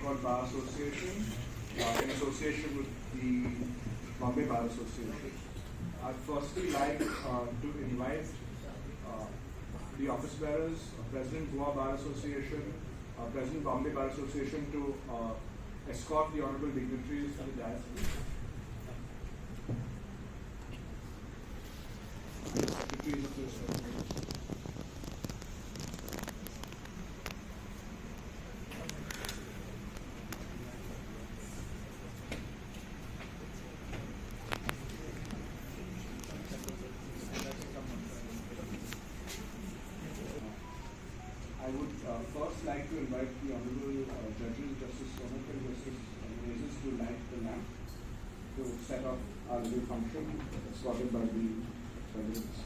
called Bar Association in association with the Bombay Bar Association. I'd firstly like to invite the office bearers, President Goa Bar Association, President Bombay Bar Association to escort the honorable dignitaries to the dais. Secretaries of this. I would first like to invite the Honorable Judges, Justice Sonak and Justice Mezes to light the lamp to set up our little function, escorted by the presidents.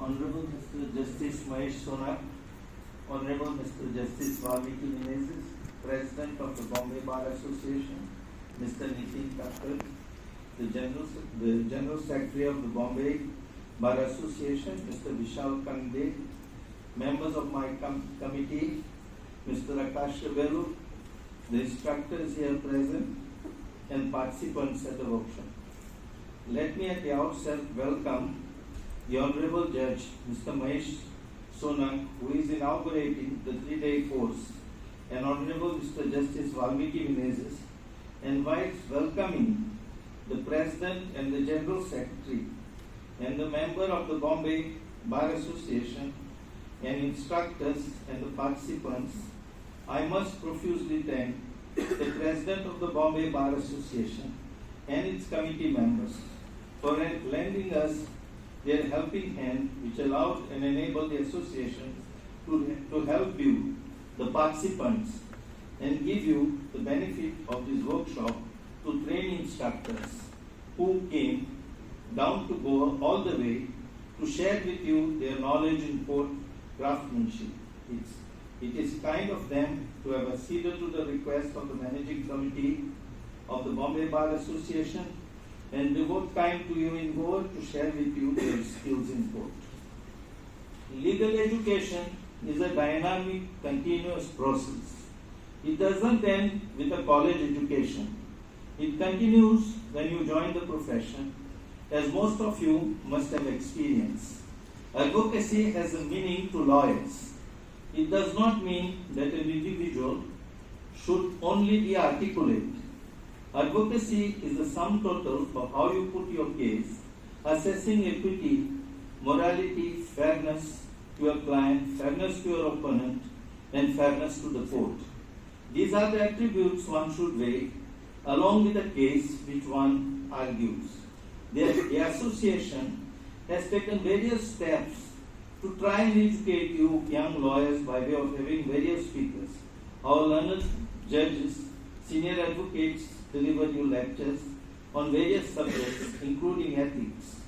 Honorable Mr. Justice Mahesh Sonak, Honorable Mr. Justice Valmiki Menezes, President of the Bombay Bar Association, Mr. Nitin Thakkar, the General Secretary of the Bombay Bar Association, Mr. Vishal Kande, members of my committee, Mr. Akash Velu, the instructors here present, and participants at the workshop. Let me at the outset welcome the Honorable Judge, Mr. Mahesh Sonak, who is inaugurating the 3-day course, and Honorable Mr. Justice Valmiki Menezes, invites welcoming the President and the General Secretary and the member of the Bombay Bar Association and instructors and the participants. I must profusely thank the President of the Bombay Bar Association and its committee members for lending us their helping hand, which allowed and enabled the association to help you, the participants, and give you the benefit of this workshop to train instructors who came down to Goa all the way to share with you their knowledge in court craftsmanship. It is kind of them to have acceded to the request of the managing committee of the Bombay Bar Association and devote time to you in Goa to share with you their skills in court. Legal education is a dynamic, continuous process. It doesn't end with a college education. It continues when you join the profession, as most of you must have experienced. Advocacy has a meaning to lawyers. It does not mean that an individual should only be articulate. Advocacy is the sum total of how you put your case, assessing equity, morality, fairness to your client, fairness to your opponent, and fairness to the court. These are the attributes one should weigh along with the case which one argues. The association has taken various steps to try and educate you young lawyers by way of having various speakers. Our learned judges, senior advocates deliver you lectures on various subjects, including ethics,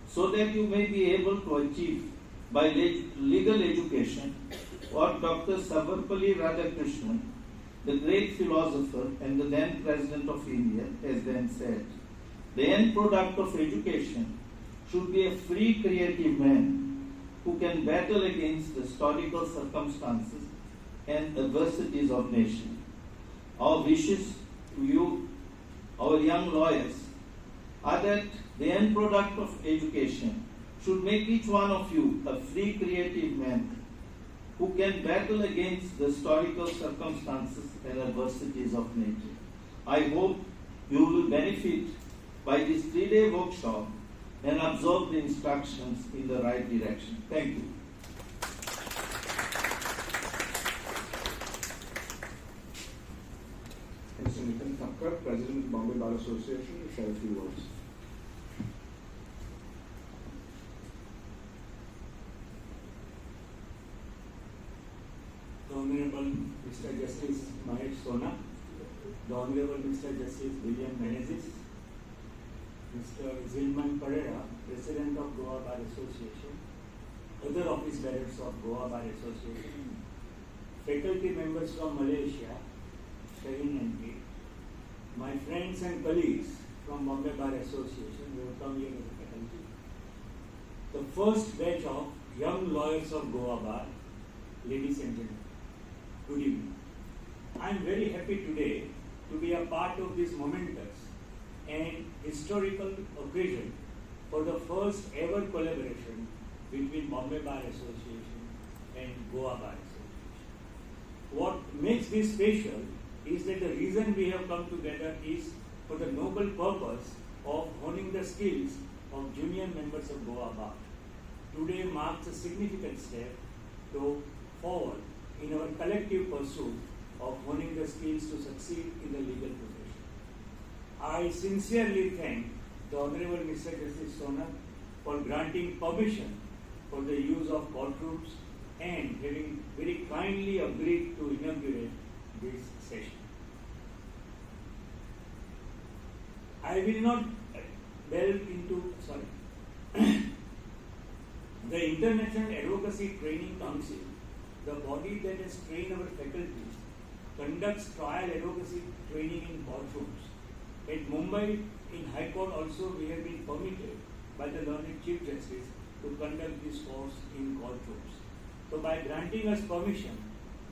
so that you may be able to achieve by legal education what Dr. Savarpalli Radhakrishnan The great philosopher and the then President of India has then said, the end product of education should be a free creative man who can battle against the historical circumstances and adversities of nation. Our wishes to you, our young lawyers, are that the end product of education should make each one of you a free creative man who can battle against the historical circumstances and adversities of nature. I hope you will benefit by this 3-day workshop and absorb the instructions in the right direction. Thank you. Mr. Nitin Thakkar, President, Bombay Bar Association, to share a few words. The Honorable Mr. Justice Mahesh Sona, the Honorable Mr. Justice William Menezes, Mr. Zilman Pereira, President of Goa Bar Association, other office bearers of Goa Bar Association, faculty members from Malaysia, Shaheen and me, my friends and colleagues from Bombay Bar Association who have come here as a faculty, the first batch of young lawyers of Goa Bar, ladies and gentlemen, good evening. I am very happy today to be a part of this momentous and historical occasion for the first ever collaboration between Bombay Bar Association and Goa Bar Association. What makes this special is that the reason we have come together is for the noble purpose of honing the skills of junior members of Goa Bar. Today marks a significant step forward in our collective pursuit of honing the skills to succeed in the legal profession. I sincerely thank the Honorable Mr. Justice Sona for granting permission for the use of courtrooms and having very kindly agreed to inaugurate this session. I will not delve into, the International Advocacy Training Council, the body that has trained our faculty, conducts trial advocacy training in courtrooms. At Mumbai, in High Court also, we have been permitted by the learned Chief Justice to conduct this course in courtrooms. So by granting us permission,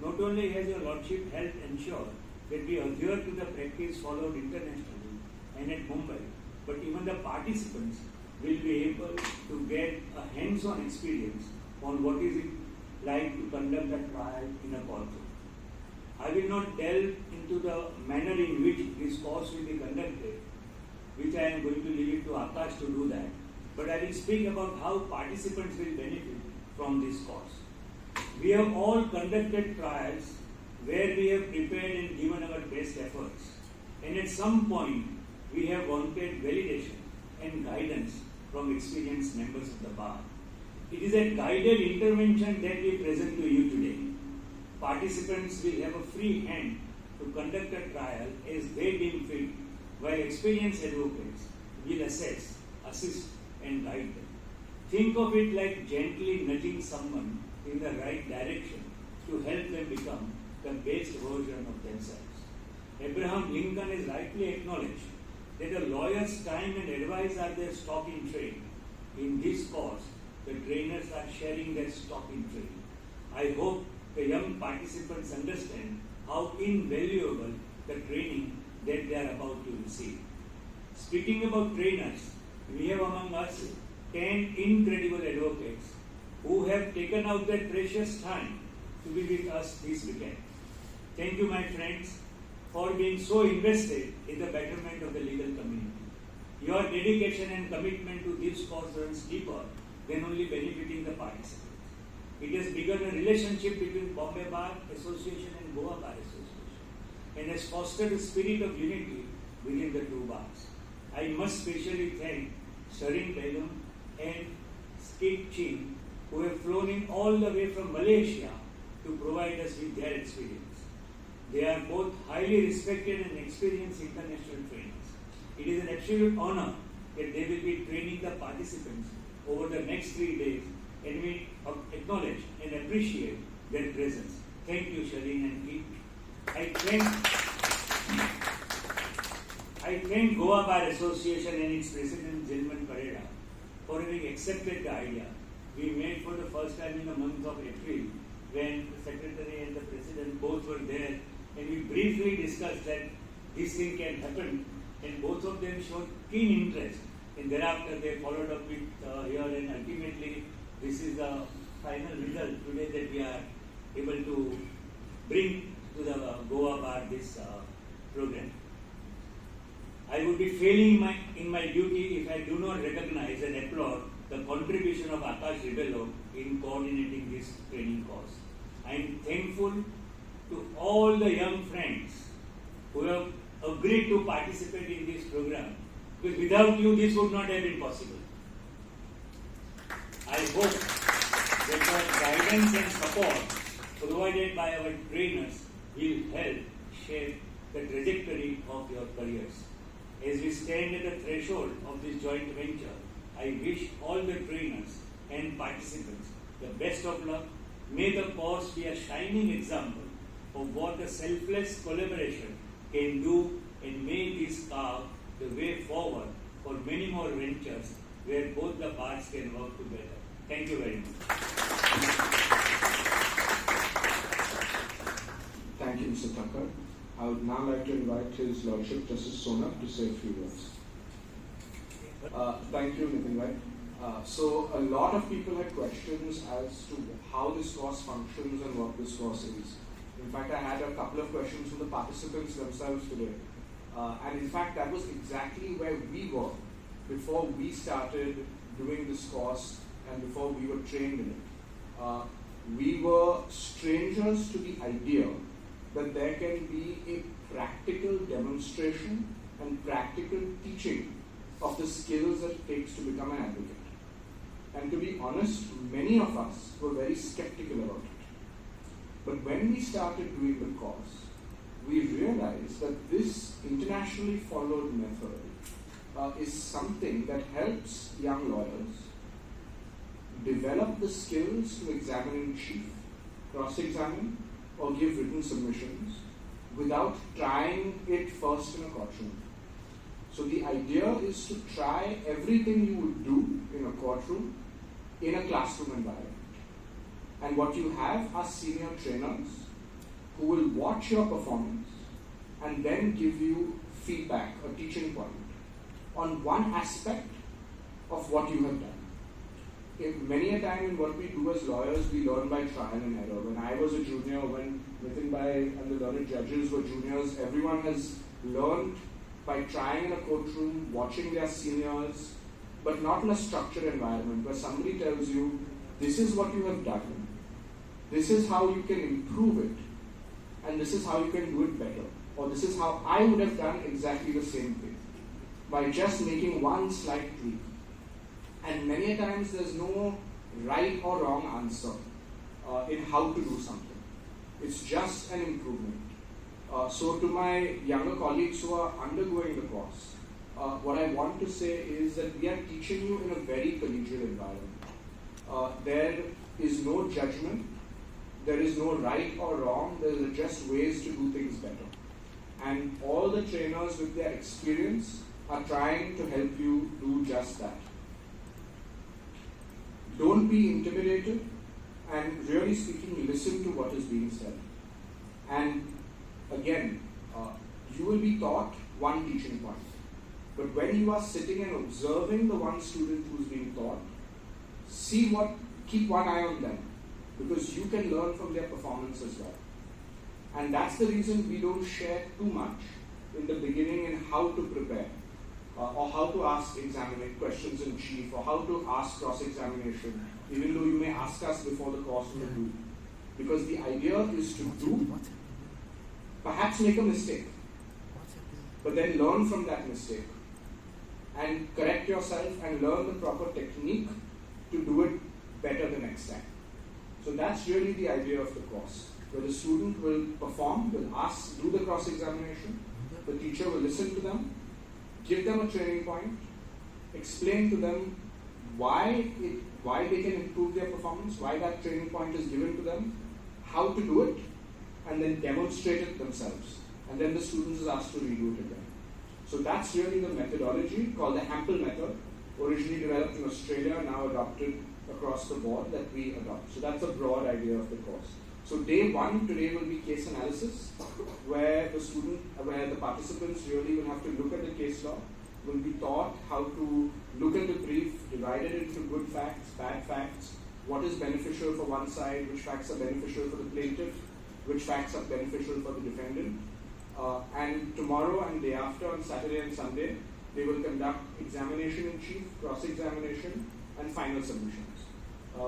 not only has your Lordship helped ensure that we adhere to the practice followed internationally and at Mumbai, but even the participants will be able to get a hands-on experience on what is it like to conduct a trial in a courtroom. I will not delve into the manner in which this course will be conducted, which I am going to leave it to Akash to do that, but I will speak about how participants will benefit from this course. We have all conducted trials where we have prepared and given our best efforts, and at some point we have wanted validation and guidance from experienced members of the bar. It is a guided intervention that we present to you today. Participants will have a free hand to conduct a trial as they deem fit, while experienced advocates will assess, assist, and guide them. Think of it like gently nudging someone in the right direction to help them become the best version of themselves. Abraham Lincoln has rightly acknowledged that a lawyer's time and advice are their stock in trade. In this course, the trainers are sharing their stock in trade. I hope the young participants understand how invaluable the training that they are about to receive. Speaking about trainers, we have among us 10 incredible advocates who have taken out their precious time to be with us this weekend. Thank you, my friends, for being so invested in the betterment of the legal community. Your dedication and commitment to this cause runs deeper than only benefiting the participants. It has begun a relationship between Bombay Bar Association and Goa Bar Association and has fostered a spirit of unity within the two bars. I must specially thank Sharin Begum and Skip Chin, who have flown in all the way from Malaysia to provide us with their experience. They are both highly respected and experienced international trainers. It is an absolute honor that they will be training the participants over the next 3 days, and we acknowledge and appreciate their presence. Thank you, Shaleen and Keith. I thank Goa Bar Association and its president, Gilman Pereira, for having accepted the idea. We met for the first time in the month of April when the secretary and the president both were there, and we briefly discussed that this thing can happen, and both of them showed keen interest. And thereafter they followed up with here, and ultimately this is the final result today that we are able to bring to the Goa Bar this program. I would be failing in my duty if I do not recognize and applaud the contribution of Akash Ribello in coordinating this training course. I am thankful to all the young friends who have agreed to participate in this program, because without you this would not have been possible. I hope that the guidance and support provided by our trainers will help shape the trajectory of your careers. As we stand at the threshold of this joint venture, I wish all the trainers and participants the best of luck. May the course be a shining example of what a selfless collaboration can do, and may this carve the way forward for many more ventures where both the parts can work together. Thank you very much. Thank you, Mr. Thakkar. I would now like to invite His Lordship Justice Sonap to say a few words. Thank you, Nitin Bhai. So a lot of people had questions as to how this course functions and what this course is. In fact, I had a couple of questions from the participants themselves today. And in fact, that was exactly where we were before we started doing this course and before we were trained in it. We were strangers to the idea that there can be a practical demonstration and practical teaching of the skills that it takes to become an advocate. And to be honest, many of us were very skeptical about it. But when we started doing the course, we realized that this internationally followed method is something that helps young lawyers develop the skills to examine in chief, cross-examine, or give written submissions without trying it first in a courtroom. So the idea is to try everything you would do in a courtroom in a classroom environment. And what you have are senior trainers who will watch your performance and then give you feedback, a teaching point, on one aspect of what you have done. Many a time in what we do as lawyers, we learn by trial and error. When I was a junior, when Nitin Bhai and the learned judges were juniors, everyone has learned by trying in a courtroom, watching their seniors, but not in a structured environment where somebody tells you, this is what you have done, this is how you can improve it, and this is how you can do it better. Or this is how I would have done exactly the same thing, by just making one slight tweak. And many a times there's no right or wrong answer in how to do something. It's just an improvement. So to my younger colleagues who are undergoing the course, what I want to say is that we are teaching you in a very collegial environment. There is no judgment, there is no right or wrong, there are just ways to do things better. And all the trainers with their experience are trying to help you do just that. Don't be intimidated, and really speaking, listen to what is being said. And again, you will be taught one teaching point. But when you are sitting and observing the one student who is being taught, keep one eye on them, because you can learn from their performance as well. And that's the reason we don't share too much in the beginning in how to prepare. Or how to ask questions in chief, or how to ask cross-examination, even though you may ask us before the course to do. Because the idea is to do, perhaps make a mistake, but then learn from that mistake, and correct yourself and learn the proper technique to do it better the next time. So that's really the idea of the course, where the student will perform, will ask, do the cross-examination, the teacher will listen to them, give them a training point, explain to them why they can improve their performance, why that training point is given to them, how to do it, and then demonstrate it themselves. And then the students is asked to redo it again. So that's really the methodology called the Hample method, originally developed in Australia, now adopted across the board that we adopt. So that's a broad idea of the course. So day one today will be case analysis, where the participants really will have to look at the case law, will be taught how to look at the brief, divide it into good facts, bad facts, what is beneficial for one side, which facts are beneficial for the plaintiff, which facts are beneficial for the defendant. And tomorrow and day after, on Saturday and Sunday, they will conduct examination in chief, cross-examination, and final submissions.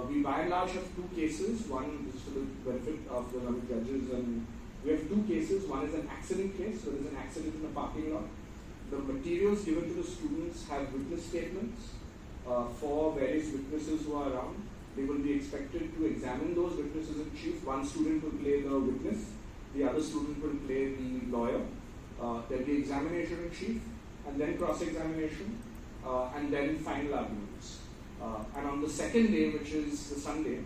We by and large have two cases. One is for the benefit of the judges, and we have two cases. One is an accident case, so there is an accident in a parking lot. The materials given to the students have witness statements for various witnesses who are around. They will be expected to examine those witnesses in chief. One student will play the witness, the other student will play the lawyer. There will be examination in chief, and then cross-examination, and then final arguments. And on the second day, which is the Sunday,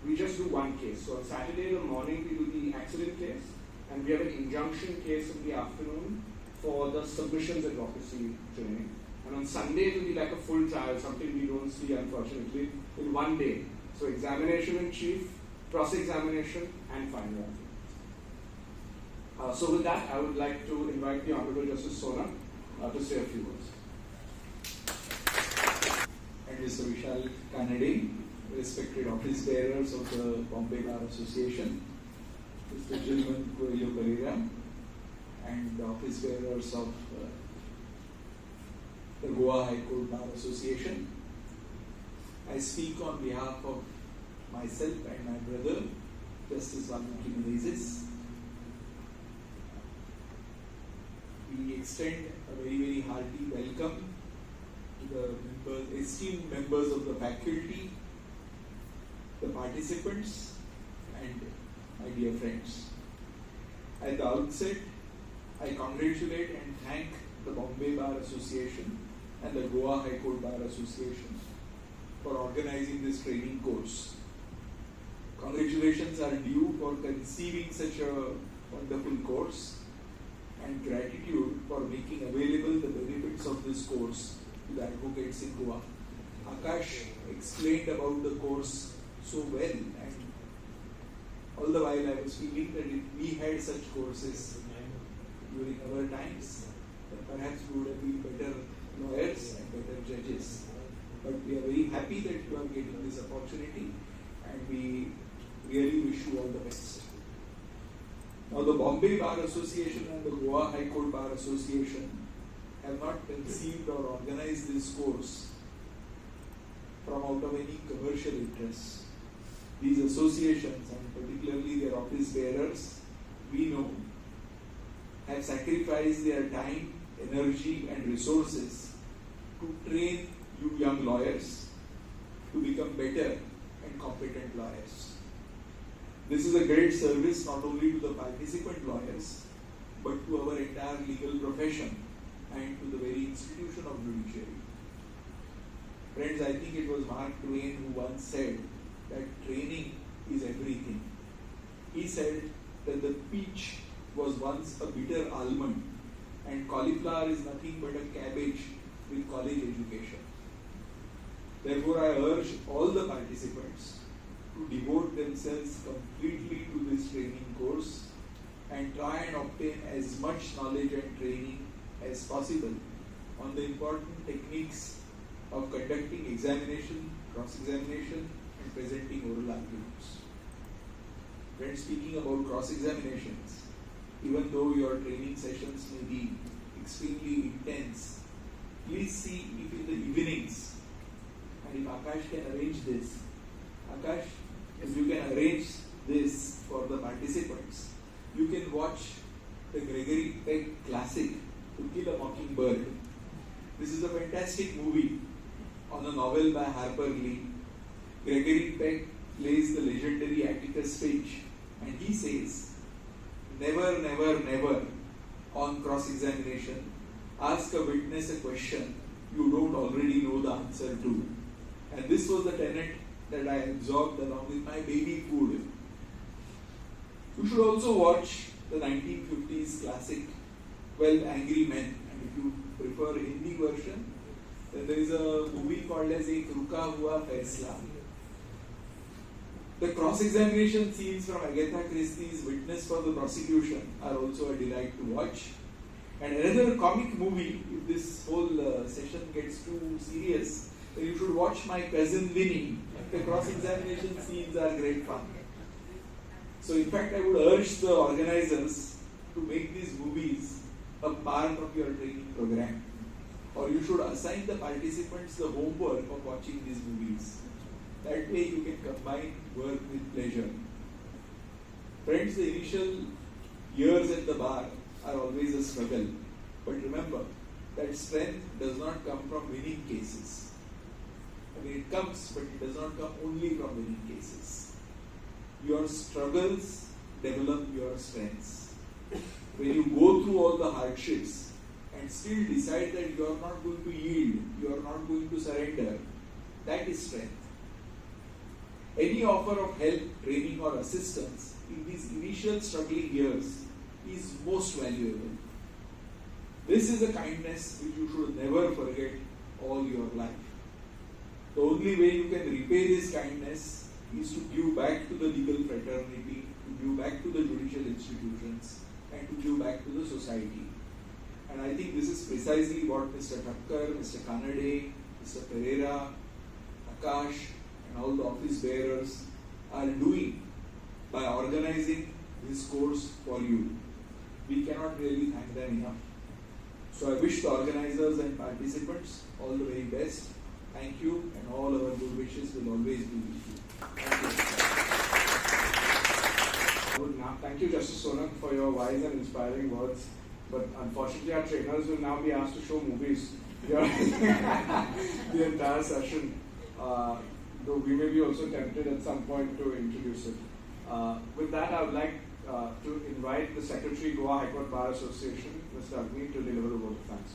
we just do one case. So on Saturday in the morning, we do the accident case, and we have an injunction case in the afternoon for the submissions advocacy training. And on Sunday, it will be like a full trial, something we don't see, unfortunately, in one day. So examination in chief, cross-examination, and final argument. So with that, I would like to invite the Honorable Justice Sona to say a few words. And Mr. Vishal Kanade, respected office bearers of the Bombay Bar Association, Mr. Jilman Coelho Pereira, and the office bearers of the Goa High Court Bar Association. I speak on behalf of myself and my brother, Justice Valmiki Menezes. We extend a very, very hearty welcome to the esteemed members of the faculty, the participants, and my dear friends. At the outset, I congratulate and thank the Bombay Bar Association and the Goa High Court Bar Association for organizing this training course. Congratulations are due for conceiving such a wonderful course, and gratitude for making available the benefits of this course to the advocates in Goa. Akash explained about the course so well, and all the while I was feeling that if we had such courses during our times, then perhaps we would have been better lawyers and better judges. But we are very happy that you are getting this opportunity, and we really wish you all the best. Now, the Bombay Bar Association and the Goa High Court Bar Association have not conceived or organized this course from out of any commercial interests. These associations, and particularly their office bearers, we know, have sacrificed their time, energy, and resources to train you young lawyers to become better and competent lawyers. This is a great service not only to the participant lawyers, but to our entire legal profession and to the very institution of judiciary. Friends, I think it was Mark Twain who once said that training is everything. He said that the peach was once a bitter almond, and cauliflower is nothing but a cabbage with college education. Therefore, I urge all the participants to devote themselves completely to this training course and try and obtain as much knowledge and training as possible on the important techniques of conducting examination, cross-examination, and presenting oral arguments. When speaking about cross-examinations, even though your training sessions may be extremely intense, please see if in the evenings, and if Akash can arrange this, Akash, if you can arrange this for the participants, you can watch the Gregory Peck classic, To Kill a Mockingbird. This is a fantastic movie on a novel by Harper Lee. Gregory Peck plays the legendary Atticus Finch, and he says, never, never, never on cross-examination ask a witness a question you don't already know the answer to. And this was the tenet that I absorbed along with my baby food. You should also watch the 1950s classic 12 Angry Men, and if you prefer Hindi version, then there is a movie called as Ek Ruka Hua Faisla. The cross-examination scenes from Agatha Christie's Witness for the Prosecution are also a delight to watch. And another comic movie, if this whole session gets too serious, then you should watch My Cousin Vinny. The cross-examination scenes are great fun. So in fact, I would urge the organizers to make these movies a part of your training program. Or you should assign the participants the homework of watching these movies. That way you can combine work with pleasure. Friends, the initial years at the bar are always a struggle. But remember that strength does not come from winning cases. I mean, it comes, but it does not come only from winning cases. Your struggles develop your strengths. When you go through all the hardships and still decide that you are not going to yield, you are not going to surrender, that is strength. Any offer of help, training or assistance in these initial struggling years is most valuable. This is a kindness which you should never forget all your life. The only way you can repay this kindness is to give back to the legal fraternity, to give back to the judicial institutions, and to give back to the society. And I think this is precisely what Mr. Thakkar, Mr. Kanade, Mr. Pereira, Akash, and all the office bearers are doing by organizing this course for you. We cannot really thank them enough. So I wish the organizers and participants all the very best. Thank you, and all our good wishes will always be with you. Thank you, Justice Sonak, for your wise and inspiring words. But unfortunately, our trainers will now be asked to show movies the entire session. Though we may be also tempted at some point to introduce it. With that, I would like to invite the Secretary, Goa High Court Bar Association, Mr. Agni, to deliver a vote of thanks.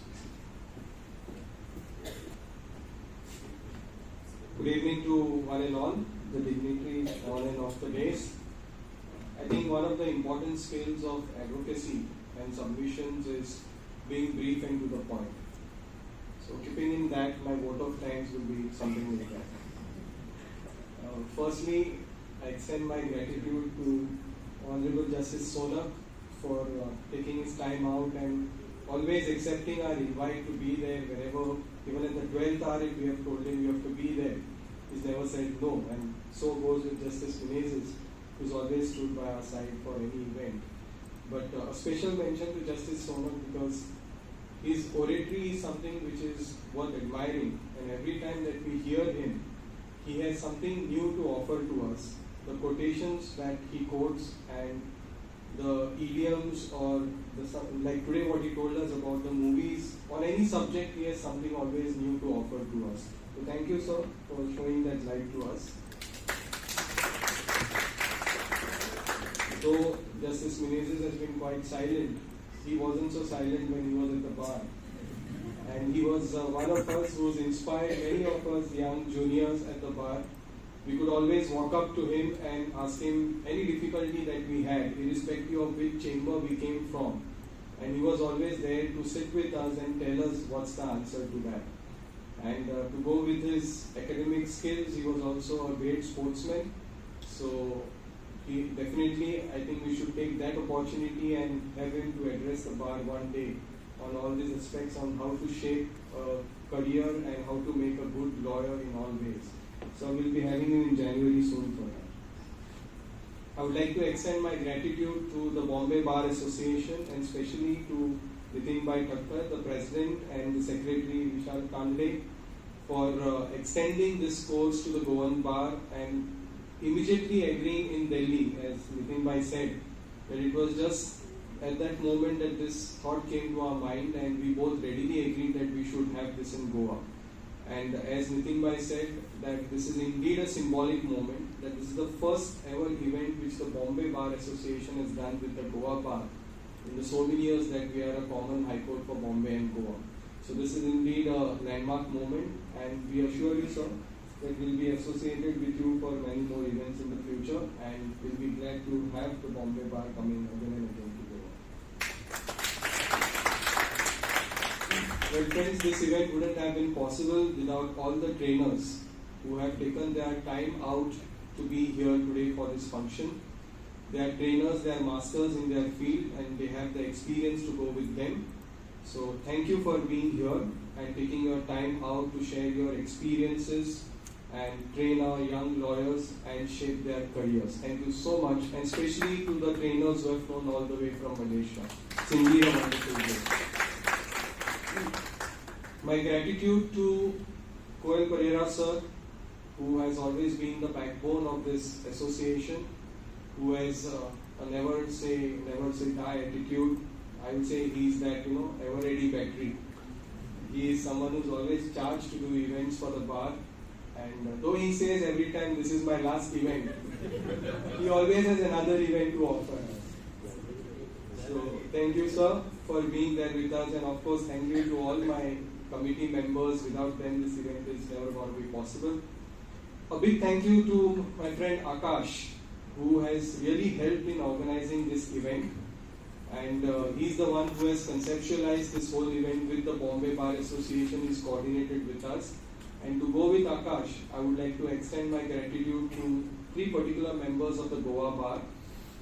Good evening to one and all, the dignitaries on and off the days. I think one of the important skills of advocacy and submissions is being brief and to the point. So keeping in that, my vote of thanks will be something like that. Firstly, I extend my gratitude to Honorable Justice Sonak for taking his time out and always accepting our invite to be there wherever, even at the 12th hour, if we have told him you have to be there, he's never said no. And so goes with Justice Menezes, who's always stood by our side for any event. But a special mention to Justice Sonak because his oratory is something which is worth admiring, and every time that we hear him, he has something new to offer to us. The quotations that he quotes and the idioms or like today what he told us about the movies, on any subject he has something always new to offer to us. So thank you, sir, for showing that light to us. Though Justice Menezes has been quite silent, he wasn't so silent when he was at the bar. And he was one of us who's inspired many of us young juniors at the bar. We could always walk up to him and ask him any difficulty that we had, irrespective of which chamber we came from. And he was always there to sit with us and tell us what's the answer to that. And to go with his academic skills, he was also a great sportsman. So he definitely, I think we should take that opportunity and have him to address the bar one day on all these aspects on how to shape a career and how to make a good lawyer in all ways. So we'll be having him in January soon for that. I would like to extend my gratitude to the Bombay Bar Association and especially to Nitin Bhai Thakkar, the President, and the Secretary Vishal Kande for extending this course to the Goan Bar and immediately agreeing in Delhi, as Nitin Bhai said, that it was just at that moment that this thought came to our mind and we both readily agreed that we should have this in Goa. And as Nitin Bhai said, that this is indeed a symbolic moment, that this is the first ever event which the Bombay Bar Association has done with the Goa Bar in the so many years that we are a common high court for Bombay and Goa. So this is indeed a landmark moment, and we assure you, sir, that will be associated with you for many more events in the future, and we'll be glad to have the Bombay Bar coming again and again to Goa. Well friends, this event wouldn't have been possible without all the trainers who have taken their time out to be here today for this function. They are trainers, they are masters in their field, and they have the experience to go with them. So thank you for being here and taking your time out to share your experiences and train our young lawyers and shape their careers. Thank you so much, and especially to the trainers who have flown all the way from Malaysia. It's indeed a wonderful day. My gratitude to Koel Pereira sir, who has always been the backbone of this association, who has a never say die attitude. I would say he is that ever ready battery. He is someone who is always charged to do events for the bar, and though he says every time this is my last event, he always has another event to offer. So thank you sir for being there with us, and of course thank you to all my committee members. Without them this event is never going to be possible. A big thank you to my friend Akash, who has really helped in organizing this event, and he's the one who has conceptualized this whole event with the Bombay Bar Association. He's coordinated with us, and to go with Akash, I would like to extend my gratitude to three particular members of the Goa Bar,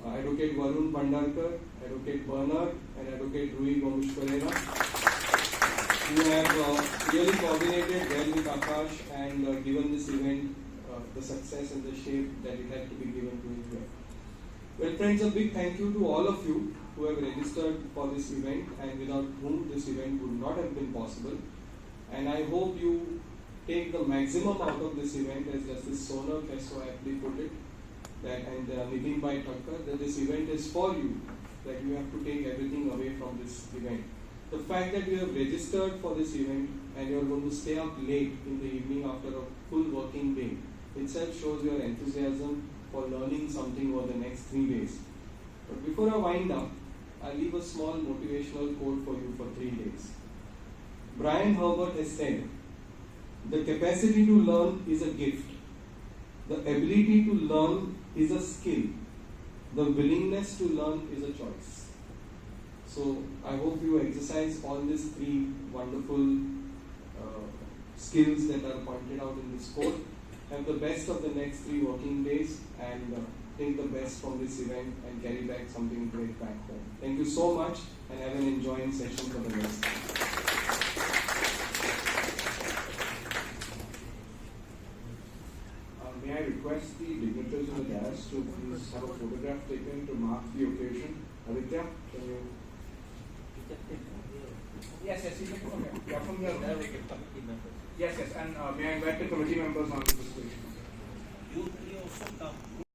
Advocate Varun Bhandarkar, Advocate Bernard, and Advocate Rui Gomush Pereira, who have really coordinated well with Akash and given this event the success and the shape that it had to be given to it here. Well friends, a big thank you to all of you who have registered for this event, and without whom this event would not have been possible. And I hope you take the maximum out of this event, as Justice Sonak has so aptly put it, that, and Nitin Bhai Thakkar, that this event is for you, that you have to take everything away from this event. The fact that you have registered for this event and you are going to stay up late in the evening after a full working day itself shows your enthusiasm for learning something over the next 3 days. But before I wind up, I'll leave a small motivational quote for you for 3 days. Brian Herbert has said, "The capacity to learn is a gift. The ability to learn is a skill. The willingness to learn is a choice." So I hope you exercise all these 3 wonderful skills that are pointed out in this quote. Have the best of the next 3 working days, and take the best from this event and carry back something great back home. Thank you so much, and have an enjoying session for the rest. May I request the dignitaries in the dais to please have a photograph taken to mark the occasion. Aditya, can you? Yes, you can come here. Yeah, from here. Yes, and may I invite the committee members on the stage? You also come.